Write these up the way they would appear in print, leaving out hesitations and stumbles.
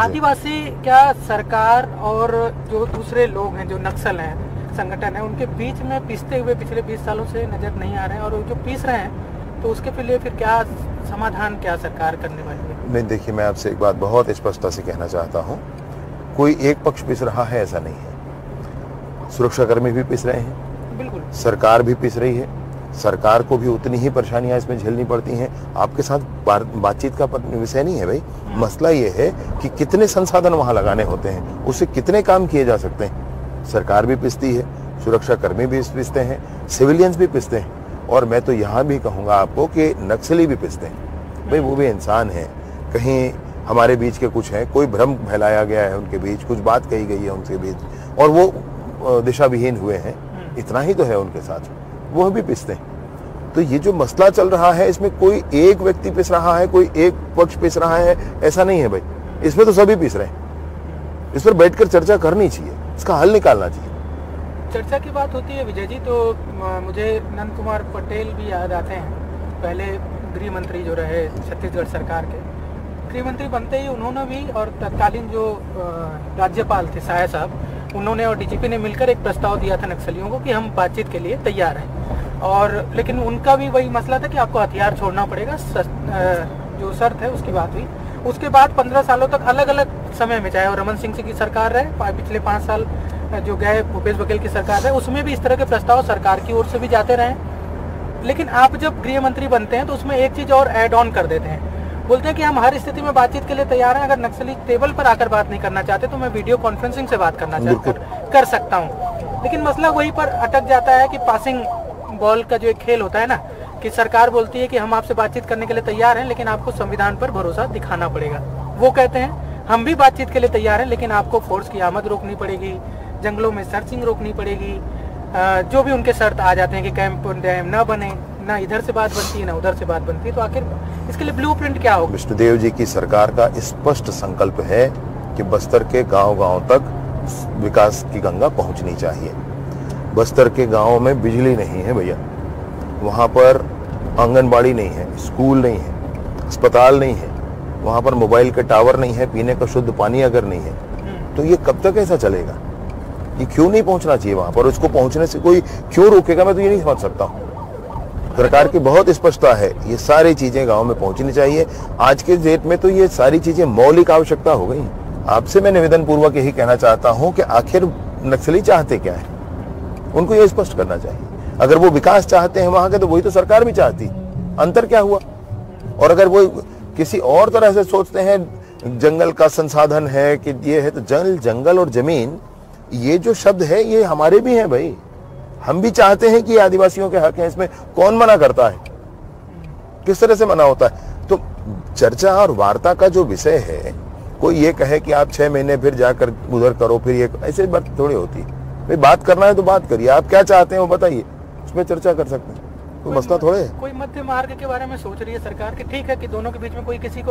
आदिवासी क्या सरकार और जो दूसरे लोग हैं जो नक्सल हैं संगठन है उनके बीच में पिसते हुए पिछले 20 सालों से नजर नहीं आ रहे हैं, और जो पिस रहे हैं तो उसके लिए फिर क्या समाधान क्या सरकार करने वाली है? नहीं, देखिए, मैं आपसे एक बात बहुत स्पष्टता से कहना चाहता हूँ, कोई एक पक्ष पिस रहा है ऐसा नहीं है। सुरक्षाकर्मी भी पिस रहे हैं, बिल्कुल, सरकार भी पिस रही है, सरकार को भी उतनी ही परेशानियां इसमें झेलनी पड़ती हैं। आपके साथ बातचीत का विषय नहीं है भाई, मसला ये है कि कितने संसाधन वहां लगाने होते हैं, उससे कितने काम किए जा सकते हैं। सरकार भी पिसती है, सुरक्षाकर्मी भी पिसते हैं, सिविलियंस भी पिसते हैं, और मैं तो यहाँ भी कहूँगा आपको कि नक्सली भी पिसते हैं। भाई वो भी इंसान हैं, कहीं हमारे बीच के कुछ हैं, कोई भ्रम फैलाया गया है उनके बीच, कुछ बात कही गई है उनके बीच और वो दिशाविहीन हुए हैं, इतना ही तो है उनके साथ, वो भी पिसते हैं। तो ये जो मसला चल रहा है इसमें कोई एक व्यक्ति पिस रहा है, कोई एक पक्ष पिस रहा है ऐसा नहीं है भाई, इसमें तो सभी पिस रहे हैं। इस पर बैठकर चर्चा करनी चाहिए, इसका हल निकालना चाहिए। चर्चा की बात होती है विजय जी, तो मुझे नंद कुमार पटेल भी याद आते हैं, पहले गृह मंत्री जो रहे छत्तीसगढ़ सरकार के। गृह मंत्री बनते ही उन्होंने भी, और तत्कालीन जो राज्यपाल थे साया साहब, उन्होंने और डीजीपी ने मिलकर एक प्रस्ताव दिया था नक्सलियों को कि हम बातचीत के लिए तैयार हैं, और लेकिन उनका भी वही मसला था कि आपको हथियार छोड़ना पड़ेगा, जो शर्त है उसकी बात हुई। उसके बाद 15 सालों तक अलग अलग समय में, चाहे वो रमन सिंह की सरकार रहे, पिछले 5 साल जो गए भूपेश बघेल की सरकार रहे, उसमें भी इस तरह के प्रस्ताव सरकार की ओर से भी जाते रहे। लेकिन आप जब गृह मंत्री बनते हैं तो उसमें एक चीज और ऐड ऑन कर देते हैं, बोलते हैं कि हम हर स्थिति में बातचीत के लिए तैयार हैं, अगर नक्सली टेबल पर आकर बात नहीं करना चाहते तो मैं वीडियो कॉन्फ्रेंसिंग से बात कर सकता हूँ। लेकिन मसला वहीं पर अटक जाता है कि पासिंग बॉल का जो एक खेल होता है ना, कि सरकार बोलती है कि हम आपसे बातचीत करने के लिए तैयार हैं, लेकिन आपको संविधान पर भरोसा दिखाना पड़ेगा। वो कहते हैं हम भी बातचीत के लिए तैयार हैं, लेकिन आपको फोर्स की आमद रोकनी पड़ेगी, जंगलों में सर्चिंग रोकनी पड़ेगी, जो भी उनके शर्त आ जाते हैं कि कैंप डैम न बने, ना इधर से बात बनती है ना उधर से बात बनती है। तो आखिर इसके लिए ब्लूप्रिंट क्या होगा? विष्णुदेव जी की सरकार का स्पष्ट संकल्प है कि बस्तर के गांव-गांव तक विकास की गंगा पहुंचनी चाहिए। बस्तर के गांव में बिजली नहीं है भैया, वहां पर आंगनबाड़ी नहीं है, स्कूल नहीं है, अस्पताल नहीं है, वहां पर मोबाइल के टावर नहीं है, पीने का शुद्ध पानी अगर नहीं है तो ये कब तक ऐसा चलेगा? ये क्यों नहीं पहुंचना चाहिए वहां पर? उसको पहुंचने से कोई क्यों रोकेगा? मैं तो ये नहीं समझ सकता हूँ। सरकार की बहुत स्पष्टता है, ये सारी चीजें गांव में पहुंचनी चाहिए। आज के डेट में तो ये सारी चीजें मौलिक आवश्यकता हो गई। आपसे मैं निवेदन पूर्वक यही कहना चाहता हूं कि आखिर नक्सली चाहते क्या है, उनको ये स्पष्ट करना चाहिए। अगर वो विकास चाहते हैं वहां के, तो वही तो सरकार भी चाहती, अंतर क्या हुआ? और अगर वो किसी और तरह से सोचते हैं, जंगल का संसाधन है कि ये है, तो जल, जंगल और जमीन, ये जो शब्द है ये हमारे भी हैं भाई। हम भी चाहते हैं कि आदिवासियों के हक हैं, इसमें कौन मना करता है? किस तरह से मना होता है? तो चर्चा और वार्ता का जो विषय है, कोई ये कहे कि आप 6 महीने फिर जाकर उधर करो, फिर ये ऐसे बात थोड़ी होती है भाई। बात करना है तो बात करिए, आप क्या चाहते हैं वो बताइए, उसमें चर्चा कर सकते हैं, कोई मसला थोड़े है। कोई मध्य मार्ग के बारे में सोच रही है सरकार कि ठीक है कि दोनों के बीच में कोई किसी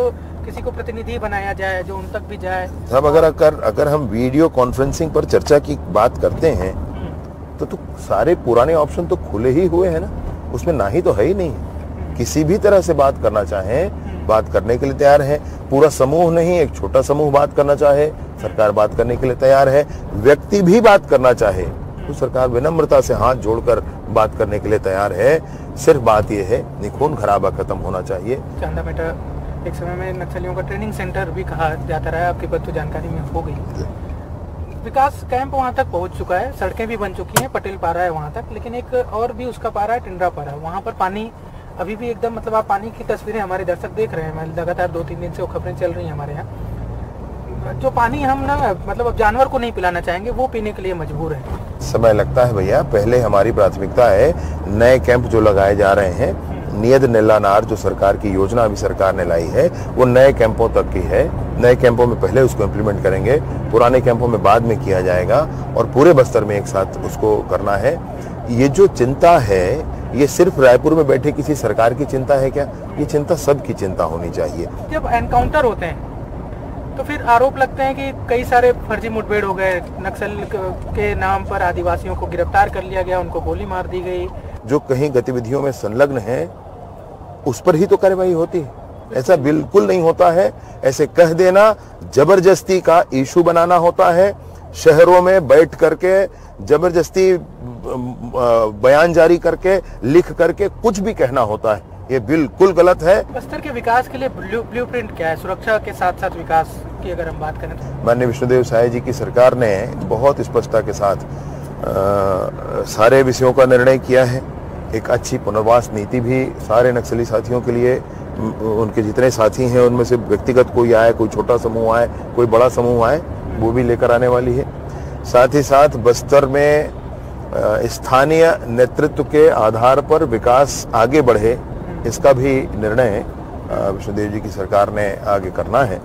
को प्रतिनिधि बनाया जाए जो उन तक भी जाए? साहब, अगर हम वीडियो कॉन्फ्रेंसिंग पर चर्चा की बात करते हैं तो सारे पुराने ऑप्शन तो खुले ही हुए हैं ना, उसमें ना ही तो है ही नहीं। किसी भी तरह से बात करना चाहें, बात करने के लिए तैयार है। पूरा समूह नहीं, एक छोटा समूह बात करना चाहे, सरकार बात करने के लिए तैयार है। व्यक्ति भी बात करना चाहे तो सरकार विनम्रता से हाथ जोड़कर बात करने के लिए तैयार है। सिर्फ बात यह है, खून खराबा खत्म होना चाहिए। चांदा बेटा एक समय में नक्सलियों का ट्रेनिंग सेंटर भी कहा जाता रहा, आपकी बात तो जानकारी में हो गई। विकास कैंप वहाँ तक पहुँच चुका है, सड़कें भी बन चुकी हैं, पटेल पारा है वहाँ तक, लेकिन एक और भी उसका पारा है, टिंडरा पारा। वहाँ पर पानी अभी भी एकदम, मतलब आप पानी की तस्वीरें हमारे दर्शक देख रहे हैं, लगातार 2-3 दिन से वो खबरें चल रही हैं हमारे यहाँ। जो पानी हम ना, मतलब अब जानवर को नहीं पिलाना चाहेंगे, वो पीने के लिए मजबूर है। समय लगता है भैया। पहले हमारी प्राथमिकता है नए कैंप जो लगाए जा रहे हैं, नियद नीलानार जो सरकार की योजना अभी सरकार ने लाई है, वो नए कैंपों तक की है। नए कैंपों में पहले उसको इम्प्लीमेंट करेंगे, पुराने कैंपों में बाद में किया जाएगा, और पूरे बस्तर में एक साथ उसको करना है। ये जो चिंता है, ये सिर्फ रायपुर में बैठे किसी सरकार की चिंता है क्या? ये चिंता सबकी चिंता होनी चाहिए। जब एनकाउंटर होते हैं तो फिर आरोप लगते हैं कि कई सारे फर्जी मुठभेड़ हो गए, नक्सल के नाम पर आदिवासियों को गिरफ्तार कर लिया गया, उनको गोली मार दी गई। जो कहीं गतिविधियों में संलग्न है उस पर ही तो कार्रवाई होती है। ऐसा बिल्कुल नहीं होता है। ऐसे कह देना जबरदस्ती का इशू बनाना होता है। शहरों में बैठ करके जबरदस्ती बयान जारी करके लिख करके कुछ भी कहना होता है, ये बिल्कुल गलत है। बस्तर के विकास के लिए ब्लूप्रिंट क्या है? सुरक्षा के साथ साथ विकास की अगर हम बात करें तो माननीय विष्णुदेव साय जी की सरकार ने बहुत स्पष्टता के साथ सारे विषयों का निर्णय किया है। एक अच्छी पुनर्वास नीति भी सारे नक्सली साथियों के लिए, उनके जितने साथी हैं उनमें से व्यक्तिगत कोई आए, कोई छोटा समूह आए, कोई बड़ा समूह आए, वो भी लेकर आने वाली है। साथ ही साथ बस्तर में स्थानीय नेतृत्व के आधार पर विकास आगे बढ़े, इसका भी निर्णय विष्णुदेव जी की सरकार ने आगे करना है।